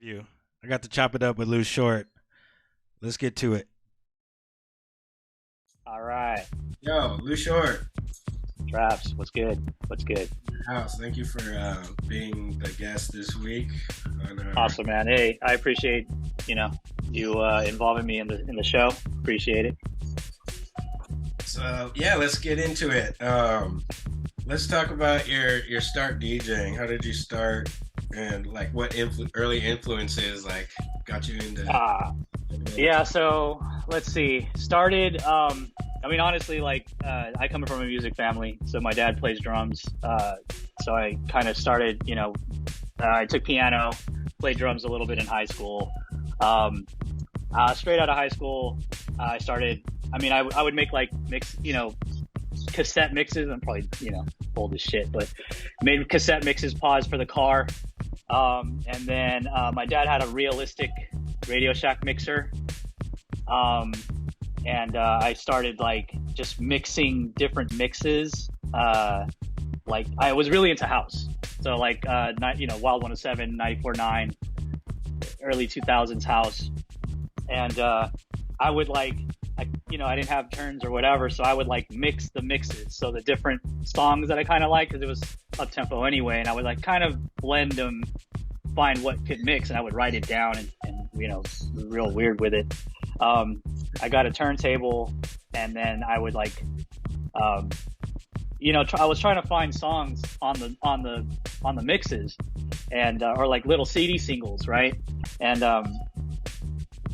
You. I got to chop it up with Lou Short. Let's get to it. All right, Yo, Lou Short, Traps, what's good? What's good? house. Thank you for being the guest this week. On, Awesome, man. Hey, I appreciate you know you involving me in the show. Appreciate it. so yeah, let's get into it. Let's talk about your start DJing. How did you start, and like what early influences like got you into? Uh yeah. So let's see. Started. I mean, honestly, I come from a music family, so my dad plays drums. So I kind of started. I took piano, played drums a little bit in high school. Um, Straight out of high school, I started. I mean, I would make like cassette mixes. I'm probably old as shit, but made cassette mixes, pause for the car. And then my dad had a realistic Radio Shack mixer. Um, and I started like just mixing different mixes. Like I was really into house, so like Wild 107, 94.9, early 2000s house, and I would I didn't have turns or whatever, so I would like mix the mixes, so the different songs that I kind of like because it was up tempo anyway, and I would like kind of blend them, find what could mix, and I would write it down and real weird with it. I got a turntable, and then I would I was trying to find songs on the mixes, and or like little CD singles, right? And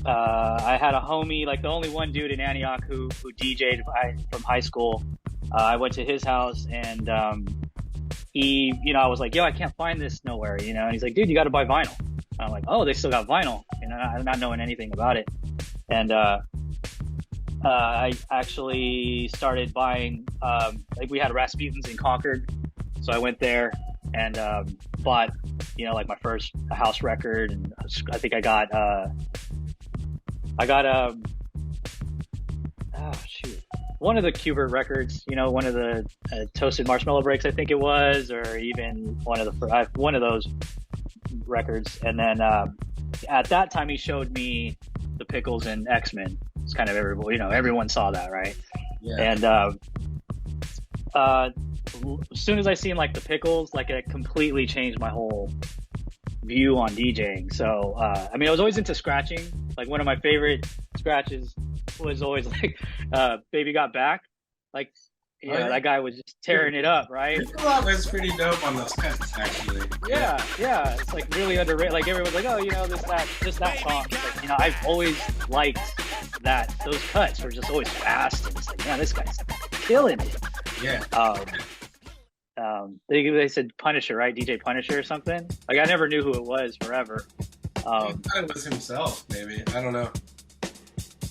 I had a homie, like the only one dude in Antioch who DJ'd from high school. I went to his house, and I was like, yo, I can't find this nowhere, and he's like, dude, you got to buy vinyl. And I'm like, oh, they still got vinyl, not knowing anything about it. And I actually started buying, like we had Rasputin's in Concord, so I went there and bought, like my first house record, and I think I got oh shoot, one of the Qbert records, one of the Toasted Marshmallow Breaks, I think it was, or even one of those records. And then at that time, he showed me the Pickles and X-Men. It's kind of everyone saw that, right? Yeah. And as soon as I seen like the Pickles, like it completely changed my whole view on DJing. So I mean, I was always into scratching. Like one of my favorite scratches was always like Baby Got Back. Like that guy was just tearing it up, right? Piccolo was pretty dope on those cuts, actually. Yeah. It's like really underrated. Like everyone's like, oh, that song. It's like, I've always liked that. Those cuts were just always fast, and it's like, man, this guy's killing it. Yeah. They said Punisher, right? DJ Punisher or something. Like I never knew who it was forever. I thought it was himself, maybe. I don't know.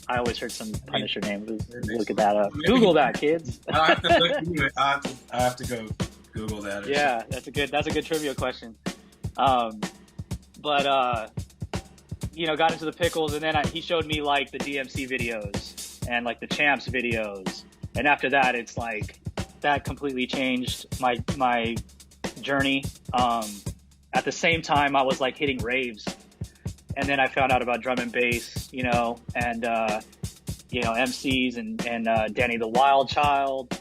I always heard some Punisher name. Look at that up. Google that, kids. I'll have to look into it. I'll have to go Google that. Yeah, that's a good trivia question. But got into the Pickles, and then he showed me like the DMC videos and like the Champs videos, and after that, it's like that completely changed my journey. At the same time, I was like hitting raves. And then I found out about drum and bass, and MCs and Danny the Wild Child,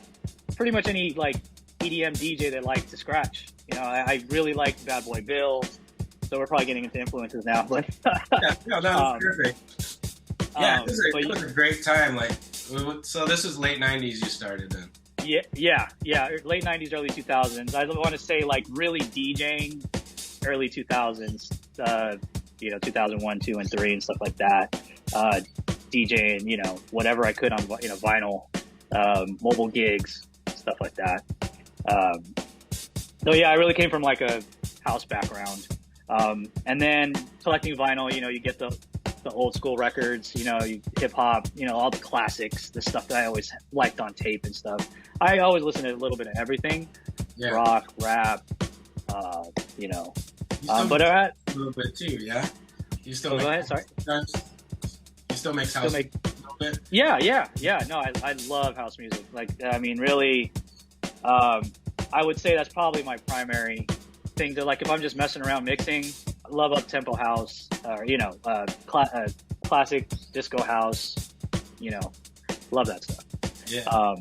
pretty much any like EDM DJ that liked to scratch. I really liked Bad Boy Bill, so we're probably getting into influences now. But yeah, no, that was perfect. Yeah, it was a great time. Like, so this was late '90s. You started then. Yeah, late '90s, early 2000s. I want to say like really DJing, early 2000s. 2001, 2, and 3, and stuff like that. DJing, whatever I could on, vinyl, mobile gigs, stuff like that. So yeah, I really came from like a house background. And then collecting vinyl, you get the old school records, hip hop, all the classics, the stuff that I always liked on tape and stuff. I always listen to a little bit of everything, rock, rap, but a little bit too, yeah. You still go ahead. Sorry. You still make house music a little bit. Yeah. No, I love house music. Like, I mean, really, I would say that's probably my primary thing. To like, if I'm just messing around mixing, love up tempo house, or classic disco house. You know, love that stuff. Yeah.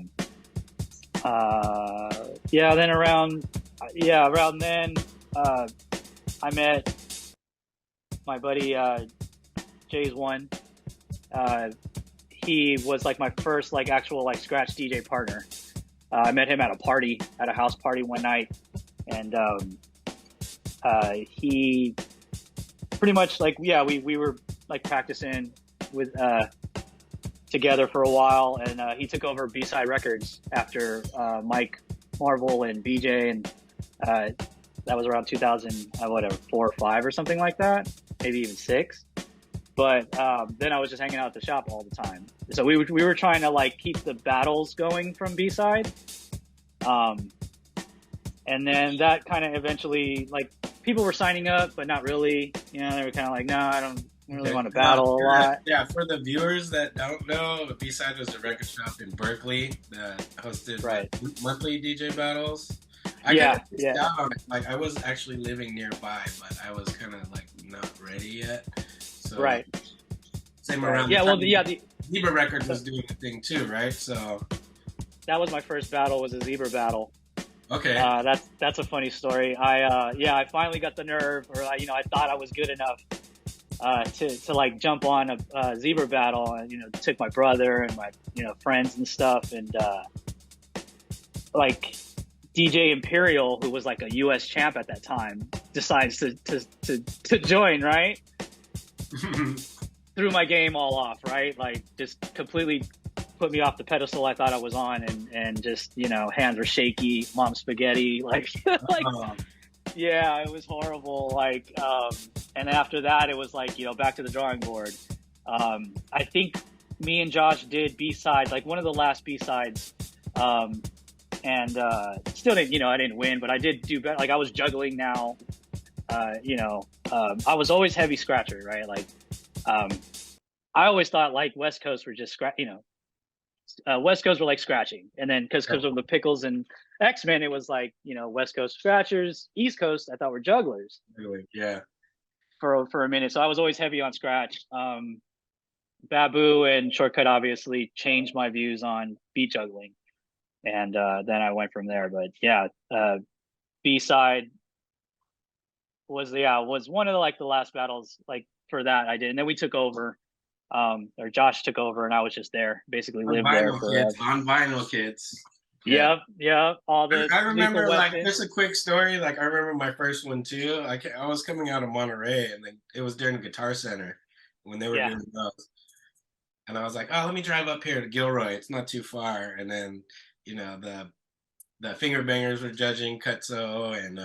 Yeah. Then around then, I met my buddy Jay's one. He was like my first like actual like scratch DJ partner. I met him at a house party one night, and he pretty much like we were like practicing with together for a while, and he took over B-Side Records after Mike Marvel and BJ, and that was around 2000 whatever 4 or 5 or something like that, maybe even 6. But then I was just hanging out at the shop all the time. So we were trying to like keep the battles going from B-Side. And then that kind of eventually, like, people were signing up, but not really. You know, they were kind of like, no, I don't really want to battle a lot. Yeah, for the viewers that don't know, B-Side was a record shop in Berkeley that hosted monthly DJ battles. I got down on it. Like, I was actually living nearby, but I was kind of like not ready yet. So, same around. Yeah, well, the Zebra Records was doing the thing too, right? So that was my first battle. Was a Zebra battle. Okay. That's a funny story. I finally got the nerve, or I thought I was good enough to like jump on a Zebra battle, and took my brother and my friends and stuff, and like DJ Imperial, who was like a U.S. champ at that time, decides to join, right? Threw my game all off, right? Like, just completely put me off the pedestal I thought I was on, and just hands were shaky, mom spaghetti, like yeah, it was horrible. Like, and after that it was like back to the drawing board. I think me and Josh did B-sides, like one of the last B-sides, and still didn't I didn't win, but I did do better. Like, I was juggling now. I was always heavy scratcher, right? Like, I always thought like West Coast were just West Coast were like scratching, and then because of the Pickles and X-Men, it was like West Coast scratchers, East Coast I thought were jugglers. Really? Yeah. For a minute, so I was always heavy on scratch. Babu and Shortcut obviously changed my views on beat juggling, and then I went from there. But yeah, B-side was one of the last battles like for that I did, and then we took over, or Josh took over, and I was just there, basically lived there forever. On vinyl, kids. Yeah. All the. I remember like just a quick story. Like, I remember my first one too. I was coming out of Monterey, and then it was during the Guitar Center when they were doing those, and I was like, oh, let me drive up here to Gilroy. It's not too far. And then the Finger Bangers were judging Cutso, and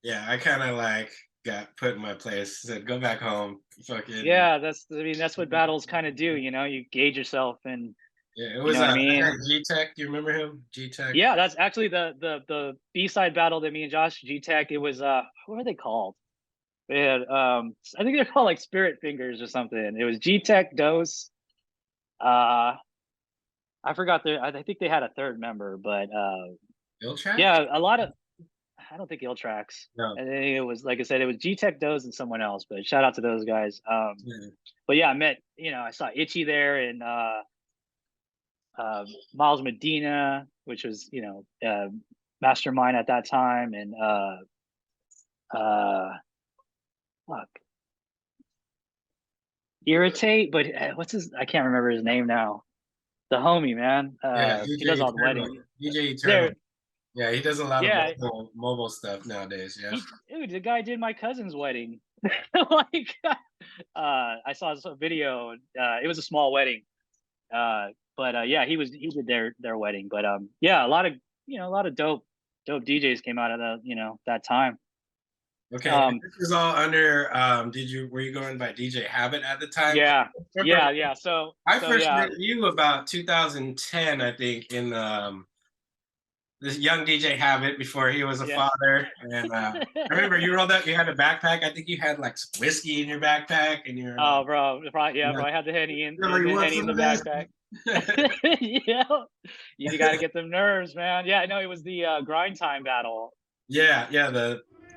yeah, I kind of like got put in my place, said go back home. Fucking yeah, that's what battles kind of do. You gauge yourself, and yeah, it was G-Tech. Do you remember him? G-Tech. Yeah, that's actually the B-side battle that me and Josh, G-Tech. It was what are they called? They had I think they're called like Spirit Fingers or something. It was G-Tech, Dose. I forgot I think they had a third member, but yeah, a lot of. I don't think Iltrax. No. I think it was, like I said, it was G-Tech, Doze, and someone else. But shout out to those guys. But yeah, I met, I saw Itchy there, and Miles Medina, which was, mastermind at that time, and Irritate, but what's his? I can't remember his name now. The homie, man. He does all the weddings. DJ Eternal. Yeah, he does a lot of mobile stuff nowadays. Yeah, dude, the guy did my cousin's wedding. Like, I saw a video. It was a small wedding, but yeah, he did their wedding. But yeah, a lot of dope DJs came out of that time. Okay, this is all under. Were you going by DJ Habit at the time? Yeah. So I first met you about 2010, I think, in this young DJ Habit before he was a father. And I remember you rolled up, you had a backpack. I think you had like some whiskey in your backpack, and you're bro, I had the Henny in the backpack. Yeah, you got to get them nerves, man. Yeah, I know it was the grind time battle. Yeah,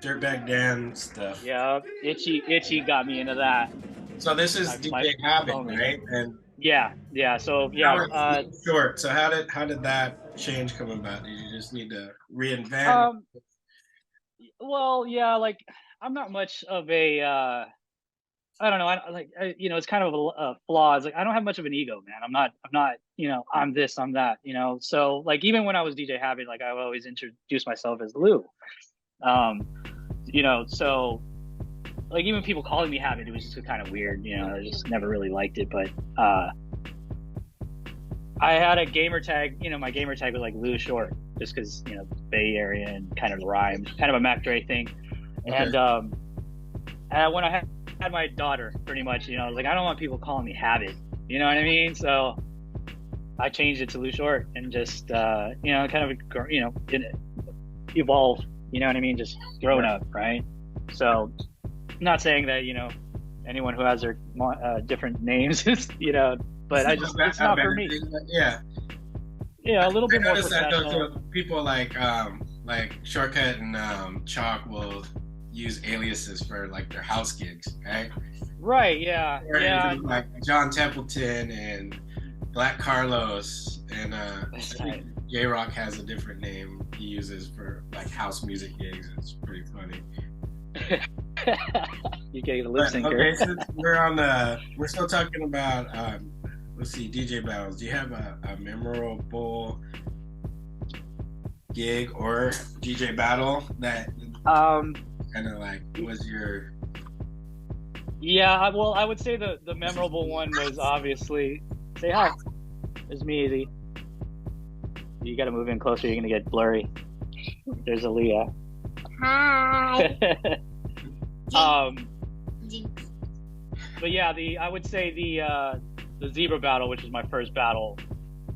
Dirtbag Dan stuff. Yeah, Itchy got me into that. So this is DJ Habit, right? And yeah. So yeah, short. So how did that change come about? Did you just need to reinvent? Well, yeah, like I'm not much of a I don't know. It's kind of a flaw. It's like I don't have much of an ego, man. I'm not. I'm this, I'm that. So like even when I was DJ Habit, like I would always introduce myself as Lou. So like even people calling me Habit, it was just kind of weird. I just never really liked it. But I had a gamer tag. My gamer tag was like Lou Short, just because Bay Area and kind of rhymed, kind of a Mac Dre thing. Okay. And when I had my daughter, pretty much, I was like, I don't want people calling me Habit. You know what I mean? So I changed it to Lou Short and just kind of evolve. You know what I mean? Just growing up, right? So, not saying that anyone who has their different names is but it's not for me. Yeah, a little bit more professional. That people like Shortcut and Chalk will use aliases for like their house gigs, right? Right. Yeah. Yeah. Like John Templeton and Black Carlos and J Rock has a different name he uses for like house music gigs. It's pretty funny. You're getting the lip sync here. Okay, since we're still talking about let's see, DJ battles. Do you have a memorable gig or DJ battle that kind of like was your? Yeah, well, I would say the memorable one was obviously say hi. It's me, Easy. You got to move in closer. You're gonna get blurry. There's Aaliyah. Hi. But yeah, I would say the zebra battle, which was my first battle.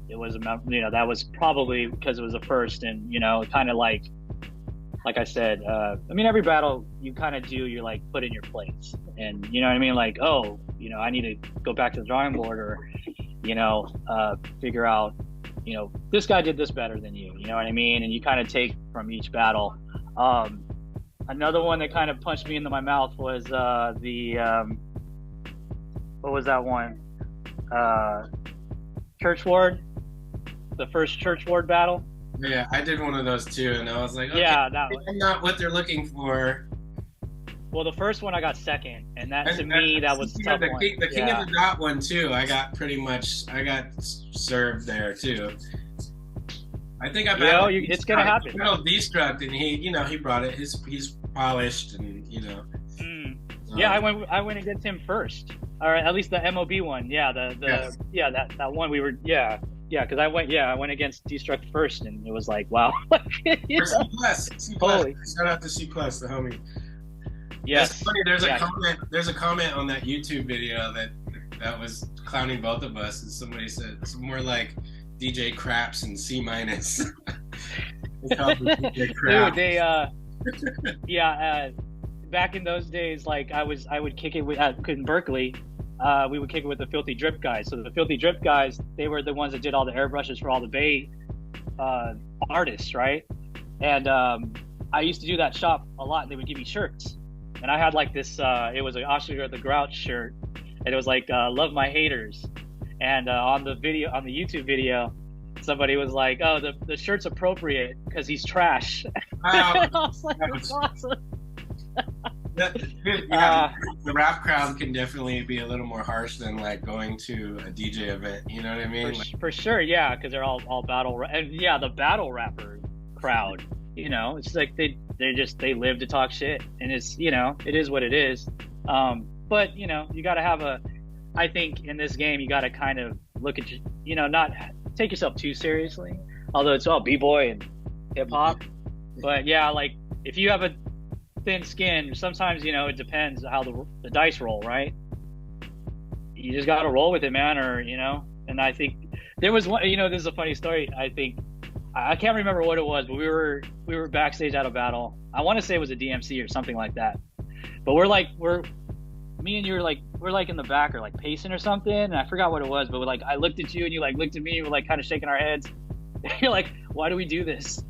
It was that was probably because it was the first, and kind of like I said, every battle you kind of do, you're like put in your place, and you know what I mean, like, oh, I need to go back to the drawing board, or figure out, this guy did this better than you, you know what I mean, and you kind of take from each battle. Another one that kind of punched me into my mouth was what was that one? Church Ward, the first Church Ward battle. Yeah, I did one of those too, and I was like, okay, yeah, that one. I'm not what they're looking for. Well, the first one I got second, and that to me that was tough. The King of the Dot one too. I got served there too. I think I battled. It's gonna happen. Destruct, and he brought it. He's polished, and Yeah, I went against him first, or at least the MOB one. Yeah, that one we were because I went against Destruct first, and it was like, wow. C+. Shout out to C+, the homie. Yes. That's funny. There's a comment on that YouTube video that was clowning both of us, and somebody said it's more like DJ Craps and C-. Dude, back in those days, like I would kick it with in Berkeley. We would kick it with the Filthy Drip guys. So the Filthy Drip guys, they were the ones that did all the airbrushes for all the Bay artists, right? And I used to do that shop a lot. And they would give me shirts, and I had like this. It was an Oscar the Grouch shirt, and it was like "Love My Haters." And on the YouTube video, somebody was like, "Oh, the shirt's appropriate because he's trash." I was like, "That's awesome." The rap crowd can definitely be a little more harsh than like going to a DJ event. You know what I mean? For sure, yeah, because they're all battle and the battle rapper crowd. It's like they live to talk shit, and it's it is what it is. But you got to have I think in this game you got to kind of look at not take yourself too seriously. Although it's all b-boy and hip hop, but yeah, like if you have a thin skin, sometimes it depends how the dice roll, right? You just got to roll with it, man, or and I think there was one, this is a funny story. I think I can't remember what it was, but we were backstage at a battle. I want to say it was a DMC or something like that, but me and you we're like in the back or like pacing or something, and I forgot what it was, but I looked at you and you like looked at me, we're like kind of shaking our heads. You're like, why do we do this?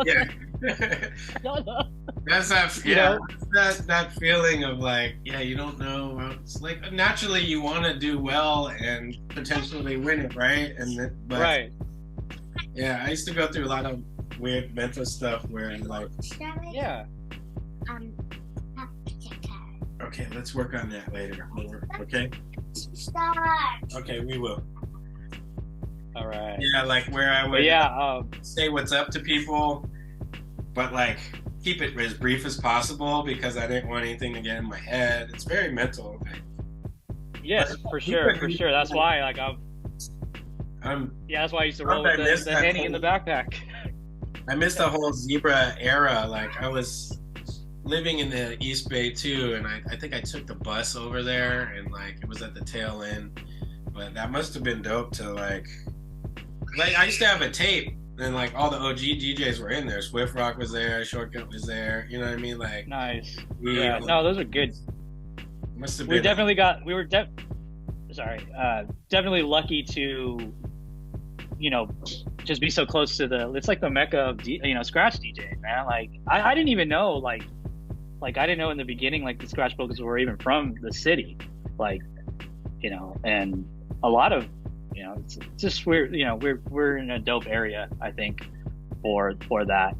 Yeah. That's that, you yeah, know? that feeling of like, yeah, you don't know. It's like naturally you want to do well and potentially win it, right? But Right. yeah, I used to go through a lot of weird mental stuff where I'm like, Yeah. Um, okay, let's work on that later. Okay, start. okay, we will. All right. Yeah, like where I But would yeah, say what's up to people, but like keep it as brief as possible because I didn't want anything to get in my head. It's very mental. Like, but yes, for sure, for sure. That's why, like, I'm yeah, that's why I used to I roll with missed the that henny in the whole, backpack. I missed the whole zebra era. Like I was living in the East Bay too, and I think I took the bus over there, and like it was at the tail end. But that must have been dope to like I used to have a tape, and like all the OG DJs were in there. Swift Rock was there, Shortcut was there. You know what I mean? Like Nice. we Yeah. No, those are good. must have We been. definitely got. We were sorry. Definitely lucky to, you know, just be so close to the. It's like the mecca of scratch DJ, man. Like I didn't even know like I didn't know in the beginning like the scratch bookers were even from the city, like and a lot of it's just we're in a dope area, I think, for that.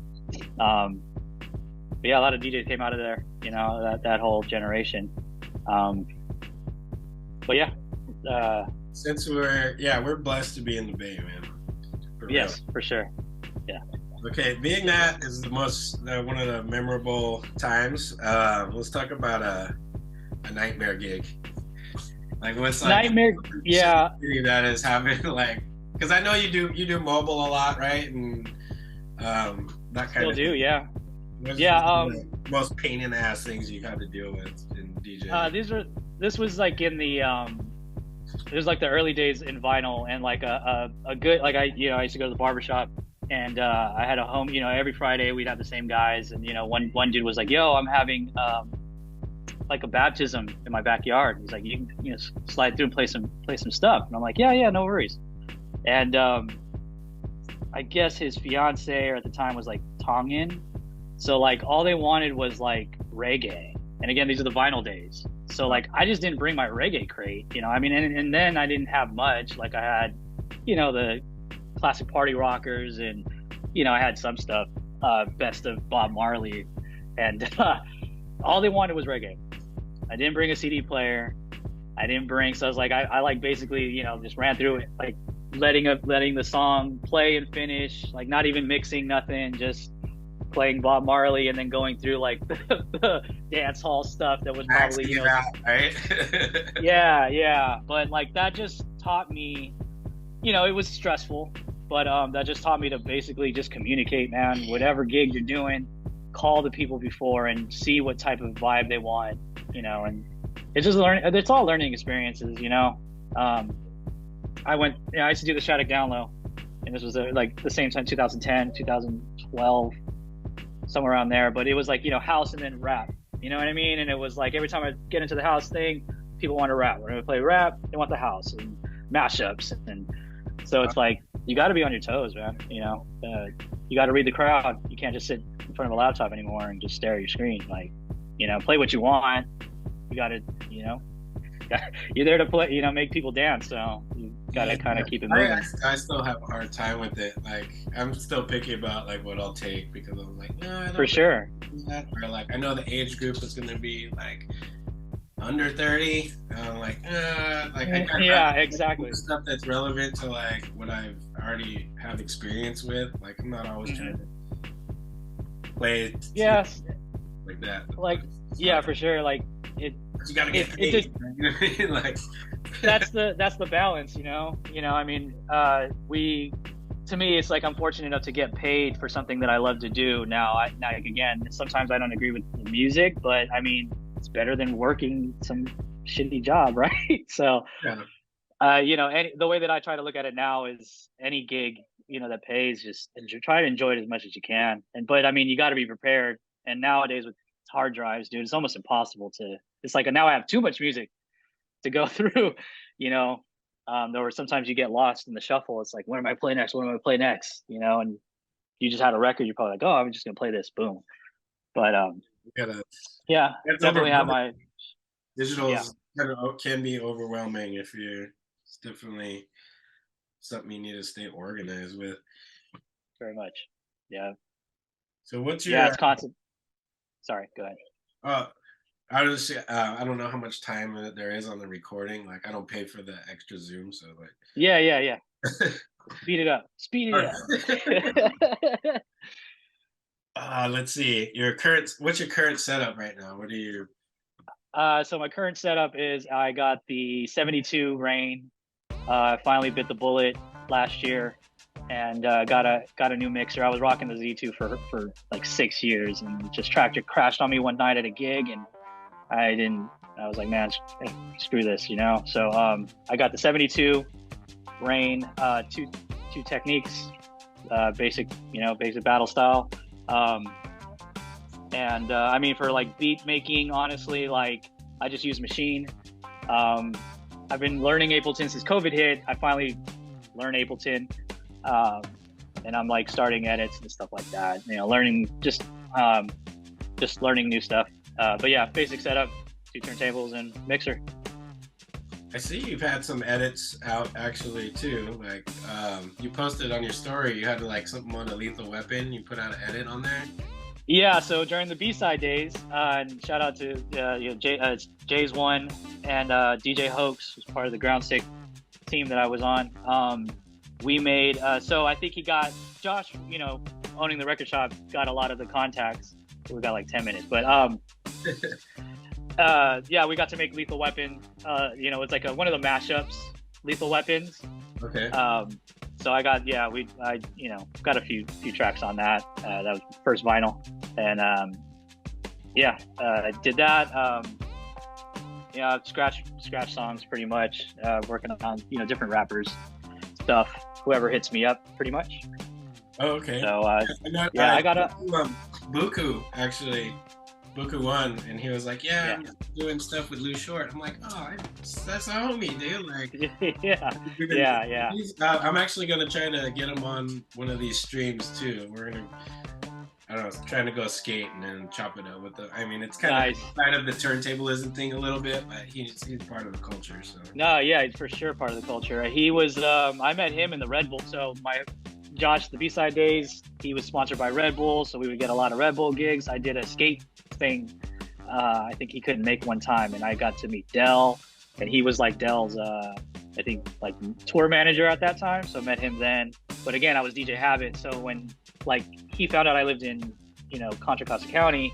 But yeah, a lot of DJs came out of there, that whole generation. Um, but yeah, Since we're blessed to be in the Bay, man. For real. yes, for sure. Yeah. Okay, being that is the most one of the memorable times. Let's talk about a nightmare gig. Like what's like Nightmare. Yeah. that is having like because I know you do mobile a lot, right? And that kind Still of do. thing. Yeah. What's Yeah. the most pain in the ass things you had to deal with in DJ? This was like in the it was like the early days in vinyl, and like a good, like I used to go to the barbershop, and I had a home, every Friday we'd have the same guys, and one dude was like, yo, I'm having like a baptism in my backyard. He's like, you can slide through and play some stuff, and I'm like, yeah, no worries. And I guess his fiance or at the time was like Tongan, so like all they wanted was like reggae, and again, these are the vinyl days. So like I just didn't bring my reggae crate, I mean, and then I didn't have much. Like I had, the classic party rockers, and I had some stuff, best of Bob Marley, and all they wanted was reggae. I didn't bring a CD player. So I was like, I like basically, just ran through it, like letting the song play and finish, like not even mixing nothing, just playing Bob Marley, and then going through like the dance hall stuff that was probably right. yeah, but like that just taught me, it was stressful, but that just taught me to basically just communicate, man. Whatever gig you're doing, call the people before and see what type of vibe they want, and it's just it's all learning experiences. I used to do the Shattuck Down Low, and this was like the same time, 2010 2012, somewhere around there, but it was like house and then rap, you know what I mean? And it was like every time I get into the house thing, people want to rap. When I play rap, they want the house and mashups, and so it's like you got to be on your toes, man. You got to read the crowd. You can't just sit in front of a laptop anymore and just stare at your screen. Like, play what you want. You got to, you're there to play, make people dance. So you got to kind of keep it moving. I still have a hard time with it. Like I'm still picky about like what I'll take because I'm like, no, I don't for sure. That. Or like I know the age group is gonna be like under 30. I'm like, yeah, exactly. Stuff that's relevant to like what I've already have experience with. Like I'm not always trying to play. Yes. Like that. Like yeah, for sure. Like it. You gotta get paid. Like that's the balance, I mean, to me, it's like I'm fortunate enough to get paid for something that I love to do. Now again, sometimes I don't agree with the music, but I mean, it's better than working some shitty job, right? So, the way that I try to look at it now is any gig, that pays, just try to enjoy it as much as you can. But I mean, you got to be prepared. And nowadays with hard drives, dude, it's almost impossible it's like now I have too much music to go through, there were sometimes you get lost in the shuffle. It's like, when am I play next? And you just had a record, you're probably like, oh, I'm just gonna play this, boom. But You gotta, yeah, that's definitely have overwhelming. my Digital yeah, is kind of can be overwhelming if you're. It's definitely something you need to stay organized with. very much. Yeah, So what's yeah, your it's constant. Sorry, go ahead. uh I was I don't know how much time there is on the recording. Like I don't pay for the extra Zoom, so Yeah, yeah, yeah. like Speed it up. Speed it up. let's see. What's your current setup right now? What are you So my current setup is I got the 72 Rain. I finally bit the bullet last year, and got a new mixer. I was rocking the Z2 for like 6 years, and just tractor crashed on me one night at a gig, and I didn't. I was like, man, screw this, you know. So I got the 72 Rain, two techniques, basic, basic battle style. Um, and I mean, for like beat making, honestly, like I just use Machine. Um, I've been learning Ableton since COVID hit. I finally learned Ableton, um, and I'm like starting edits and stuff like that. Learning just learning new stuff. But yeah, basic setup, two turntables and mixer. I see you've had some edits out actually too. Like you posted on your story you had like something on a Lethal Weapon. You put out an edit on there. Yeah, so during the B-side days, and shout out to Jay's One and DJ Hoax, who's part of the Ground Stick team that I was on. We made so I think he got Josh, owning the record shop, got a lot of the contacts. We got like 10 minutes, but yeah, we got to make Lethal Weapon. It's like one of the mashups, Lethal Weapons. Okay. So I got got a few tracks on that. That was first vinyl, and I did that. Scratch songs pretty much. Working on different rappers stuff. Whoever hits me up, pretty much. Oh, okay. So I got a Buku actually. Buku won, and he was like, "Yeah, I'm doing stuff with Lou Short." I'm like, "Oh, that's a homie, dude!" Like, yeah. I'm actually gonna try to get him on one of these streams too. We're gonna, I don't know, trying to go skate and then chop it up with the. I mean, it's kind of the turntablism thing a little bit, but he's part of the culture. So no, yeah, he's for sure part of the culture. He was. I met him in the Red Bull. So Josh, the B-side days, he was sponsored by Red Bull, so we would get a lot of Red Bull gigs. I did a skate thing. I think he couldn't make one time, and I got to meet Dell, and he was like Dell's, I think, like tour manager at that time. So I met him then. But again, I was DJ Habit. So when like he found out I lived in, Contra Costa County,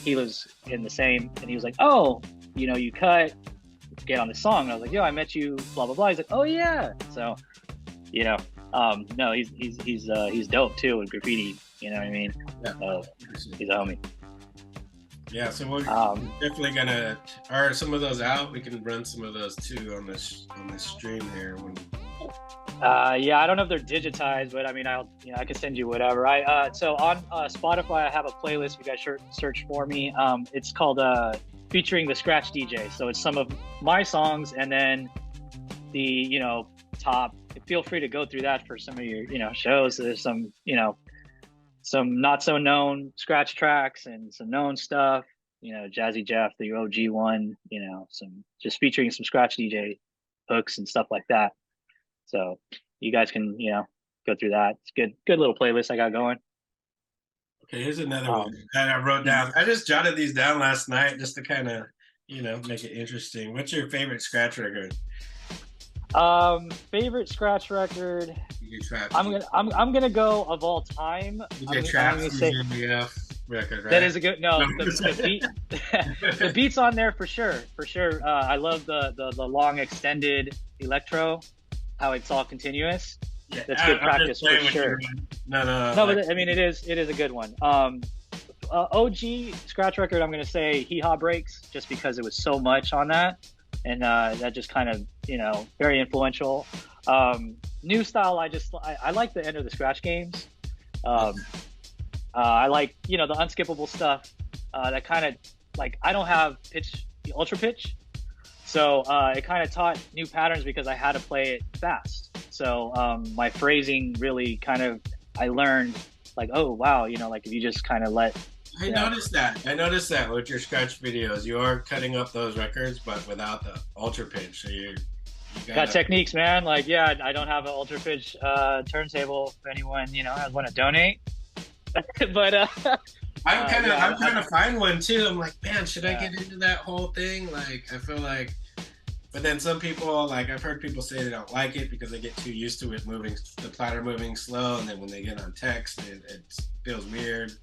he was in the same, and he was like, "Oh, you cut, get on the song." And I was like, "Yo, I met you, blah blah blah." He's like, "Oh yeah." So, no, he's dope too with graffiti. You know what I mean? Yeah. He's a homie. Yeah, so we're definitely gonna. Are some of those out? We can run some of those too on this stream here. Yeah, I don't know if they're digitized, but I mean, I can send you whatever. So on Spotify, I have a playlist. You guys search for me. It's called featuring the Scratch DJ. So it's some of my songs, and then the top. Feel free to go through that for some of your shows. There's some some not so known scratch tracks and some known stuff. Jazzy Jeff, the OG one. Some just featuring some scratch DJ hooks and stuff like that. So you guys can go through that. It's good little playlist I got going. Okay, here's another one that I wrote down. I just jotted these down last night just to kind of make it interesting. What's your favorite scratch record? Favorite scratch record. I'm gonna go of all time. I'm gonna say record, right? That is a good the beat. The beat's on there for sure. I love the long extended electro, how it's all continuous. Yeah, that's good practice for sure. No, but I mean it is a good one. OG scratch record, I'm gonna say Hee Haw Breaks, just because it was so much on that. And that just kind of, very influential. New style, I like the Enter the Scratch games. I like, the unskippable stuff. That kind of, like, I don't have ultra pitch. So it kind of taught new patterns because I had to play it fast. So my phrasing really kind of, I learned, like, oh, wow, like if you just kind of let I Yeah. noticed that. I noticed that with your scratch videos, you are cutting up those records, but without the ultra pitch. So you Got gotta. techniques, man. Like, yeah, I don't have an ultra pitch turntable. If anyone, has want to donate, but yeah, I'm trying to find one too. I'm like, man, should I yeah, get into that whole thing? Like, I feel like, but then some people, like, I've heard people say they don't like it because they get too used to it moving, the platter moving slow, and then when they get on text, it feels weird.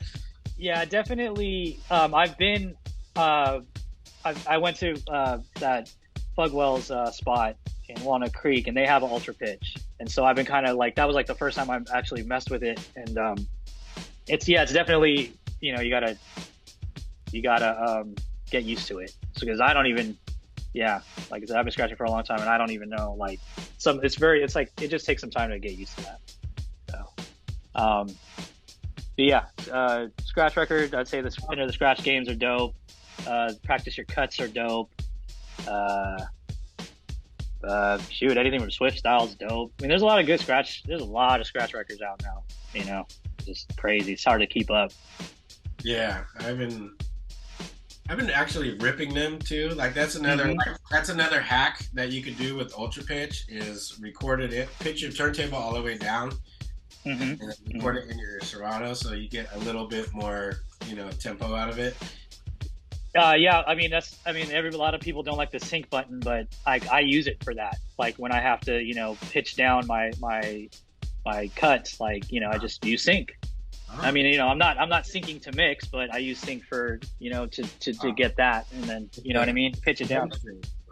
yeah, definitely. I've been, I went to that Fugwell's spot in Walnut Creek, and they have an ultra pitch, and so I've been kind of like that was like the first time I've actually messed with it, and it's definitely you gotta get used to it. So because I don't even, yeah, like I said, I've been scratching for a long time, and I don't even know like it's like it just takes some time to get used to that. So, but yeah, scratch record. I'd say the spinner, the scratch games are dope. Practice your cuts are dope. Shoot, anything from Swift Style's dope. I mean, there's a lot of good scratch. There's a lot of scratch records out now. Just crazy. It's hard to keep up. Yeah, I've been actually ripping them too. Like that's another hack that you could do with ultra pitch is pitch your turntable all the way down, and then record it in your Serato, so you get a little bit more tempo out of it. Yeah, I mean a lot of people don't like the sync button, but I use it for that. Like when I have to pitch down my cuts, like I just use sync. I mean, I'm not syncing to mix, but I use sync for to get that, and then what I mean, pitch it down.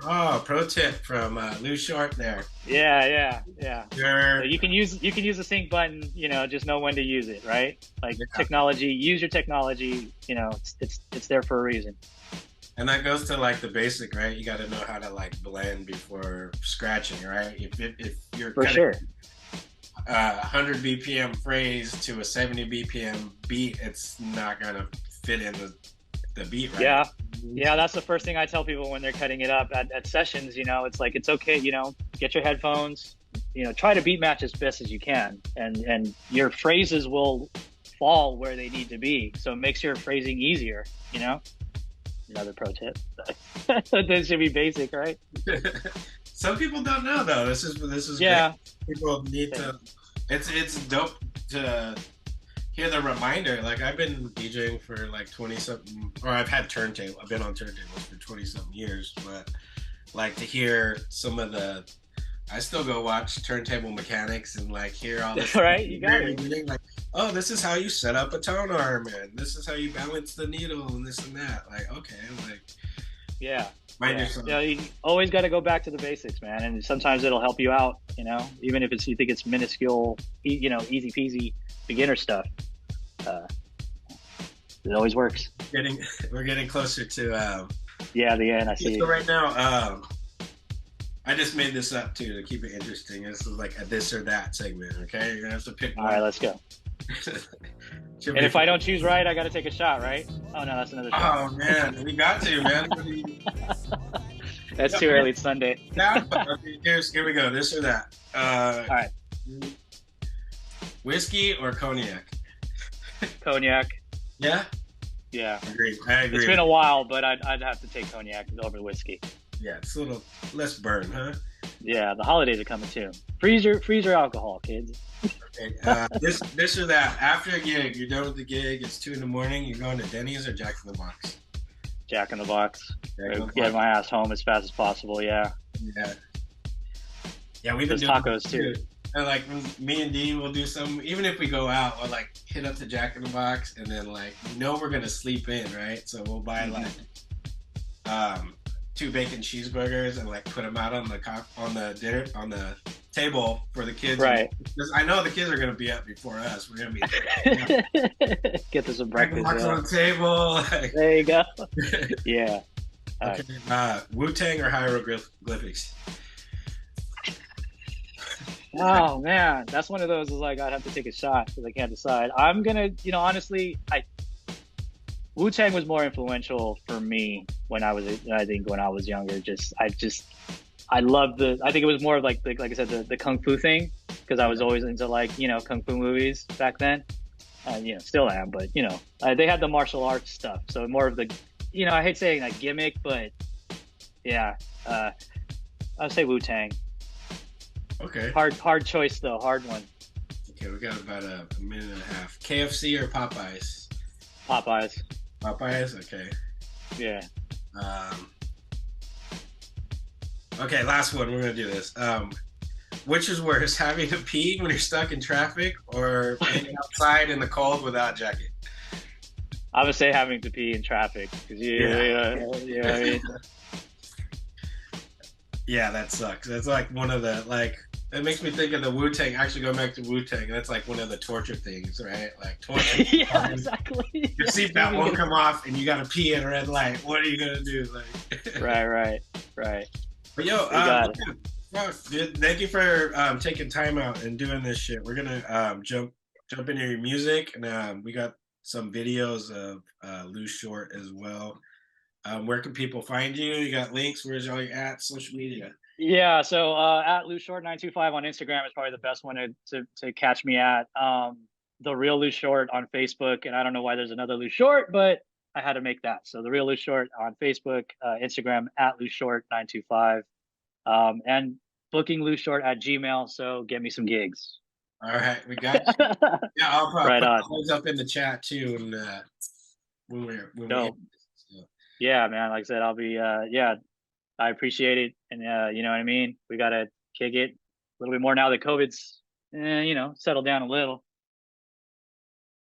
Oh, pro tip from Lou Short there. Yeah. Sure. So you can use the sync button. Just know when to use it, right? Like technology, use your technology. It's there for a reason. And that goes to like the basic, right? You got to know how to like blend before scratching, right? If you're for sure. 100 BPM phrase to a 70 BPM beat, it's not gonna fit in the beat, right? Yeah, that's the first thing I tell people when they're cutting it up at sessions. It's like it's okay, get your headphones, try to beat match as best as you can, and your phrases will fall where they need to be, so it makes your phrasing easier. Another pro tip. This should be basic, right? Some people don't know though. This is yeah. Great. People need to. It's dope to hear the reminder. Like I've been DJing for like 20 something, or I've had turntable. I've been on turntables for 20 something years, but like to hear some of the. I still go watch Turntable Mechanics and like hear all this. Right, you got it. Like, oh, this is how you set up a tone arm, and this is how you balance the needle, and this and that. Like, okay, like. Yeah. Mind yourself. Yeah, you always got to go back to the basics, man. And sometimes it'll help you out, even if you think it's minuscule, easy peasy beginner stuff. It always works. We're getting closer to. The end. I see. So right now, I just made this up too to keep it interesting. This is like a this or that segment. Okay, you're gonna have to pick one. All right, let's go. And if I don't choose right, I got to take a shot, right? Oh no, that's another shot. Oh man, we got to, man. That's too early. It's Sunday. Here we go. This or that. All right. Whiskey or cognac? Cognac. Yeah. Yeah. I agree. It's been a while, but I'd have to take cognac over the whiskey. Yeah, it's a little less burn, huh? Yeah, the holidays are coming too. Freeze your alcohol, kids. Okay, this or that. After a gig, you're done with the gig. It's 2 a.m. You're going to Denny's or Jack in the Box? Jack in the Box. Get my ass home as fast as possible. Yeah. Yeah, we've been doing tacos too. And like me and Dee will do some. Even if we go out, we'll like hit up the Jack in the Box, and then like we're gonna sleep in, right? So we'll buy like 2 bacon cheeseburgers and like put them out on the table for the kids. Right. Because I know the kids are gonna be up before us. We're gonna be get to some breakfast. On the table. Like. There you go. Yeah. Okay. Wu-Tang or hieroglyphics? Oh man, that's one of those. Is like I'd have to take a shot because I can't decide. I'm gonna, honestly, Wu-Tang was more influential for me when I was younger. I loved I think it was more of like I said, the kung fu thing, because I was always into like kung fu movies back then. Still am, but they had the martial arts stuff, so more of the, I hate saying like gimmick, but yeah, I'd say Wu Tang. Okay. Hard choice though, hard one. Okay, we got about a minute and a half. KFC or Popeyes? Popeyes. Popeyes. Okay. Yeah. Um, okay, last one. We're gonna do this. Which is worse, having to pee when you're stuck in traffic, or being outside in the cold without a jacket? I would say having to pee in traffic because I mean, Yeah, that sucks. That's like one of the like. It makes me think of the Wu Tang. Actually, going back to Wu Tang, that's like one of the torture things, right? Like torture. yeah, exactly. Your seatbelt won't come off, and you got to pee at a red light. What are you gonna do? Like, right. But yo, got it. well, dude, thank you for taking time out and doing this shit. We're gonna jump into your music, and we got some videos of Lou Short as well. Where can people find you? You got links? Where's all your at social media? Yeah, so at Lou Short 925 on Instagram is probably the best one to catch me at. The real Lou Short on Facebook, and I don't know why there's another Lou Short, but I had to make that. So the real Lou Short on Facebook, Instagram at Lou Short 925, and booking Lou Short at Gmail. So get me some gigs. All right, we got you. Yeah, I'll probably Right put on. those up in the chat too, and when we Dope. Yeah, man. Like I said, I'll be yeah. I appreciate it, and you know what I mean. We gotta kick it a little bit more now that COVID's settled down a little.